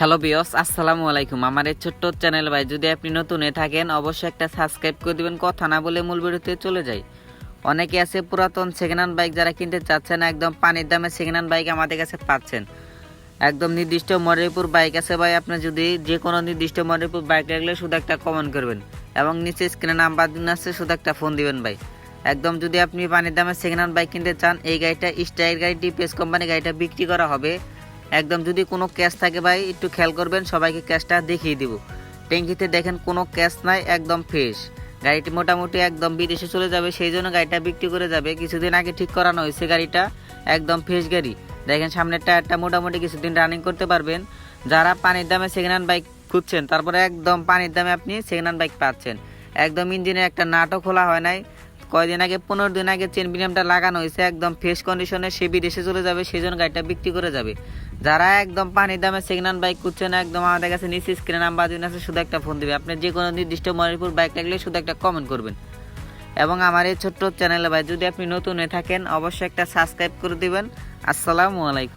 Hello বিয়স, আসসালামু আলাইকুম। আমার এই ছোট্ট চ্যানেল ভাই, যদি আপনি নতুন হয়ে থাকেন অবশ্যই একটা সাবস্ক্রাইব করে দিবেন। কথা না বলে মূল ভিডিওতে চলে যাই। অনেকে আছে পুরাতন সেকেন্ড হ্যান্ড বাইক যারা কিনতে চাচ্ছেন, একদম পানির দামে সেকেন্ড হ্যান্ড বাইক আমাদের কাছে পাচ্ছেন। একদম নির্দিষ্ট মডেলপুর বাইক আছে ভাই, আপনি যদি যে কোনো নির্দিষ্ট মডেলপুর বাইক লাগলে শুধু একটা কমেন্ট করবেন এবং নিচে স্ক্রিনে নাম্বার দিন আছে, শুধু একটা ফোন দিবেন ভাই। একদম যদি আপনি পানির দামে সেকেন্ড হ্যান্ড বাইক কিনতে চান, এই গাড়িটা স্টাইল গাড়ি টিপিএস কোম্পানি গাড়িটা বিক্রি করা হবে। একদম যদি কোনো ক্যাশ থাকে ভাই একটু খেয়াল করবেন, সবাইকে ক্যাশটা দেখিয়ে দিব। ট্যাঙ্কিতে দেখেন কোনো ক্যাশ নাই, একদম ফ্রেশ। গাড়িটি মোটামুটি একদম বিদেশে চলে যাবে, সেই জন্য গাড়িটা বিক্রি করে যাবে। কিছুদিন আগে ঠিক করানো হয়েছে গাড়িটা, একদম ফ্রেশ গাড়ি। দেখেন সামনের টায়ারটা মোটামুটি কিছুদিন রানিং করতে পারবেন। যারা পানির দামে সেকেন্ড হ্যান্ড বাইক খুঁজছেন, তারপরে একদম পানির দামে আপনি সেকেন্ড হ্যান্ড বাইক পাচ্ছেন। একদম ইঞ্জিনে একটা নাটও খোলা হয় নাই, কয়দিন আগে 15 দিন আগে চেন বিনিয়ামটা লাগানো হয়েছে, একদম ফ্রেশ কন্ডিশনে। সে বিদেশে চলে যাবে, সেই জন্য গাড়িটা বিক্রি করে যাবে। যারা একদম পানির দামে সেকেন্ড হ্যান্ড বাইক খুঁজছেন, একদম আমাদের কাছে নিচে স্ক্রিনে নাম্বার দিন আছে, শুধু একটা ফোন দিবে। আপনি যে কোনো নির্দিষ্ট মডেলপুর বাইক লাগলে শুধু একটা কমেন্ট করবেন। এবং আমার এই ছোট্ট চ্যানেলে ভাই, যদি আপনি নতুন হয়ে থাকেন অবশ্যই একটা সাবস্ক্রাইব করে দিবেন। আসসালামু আলাইকুম।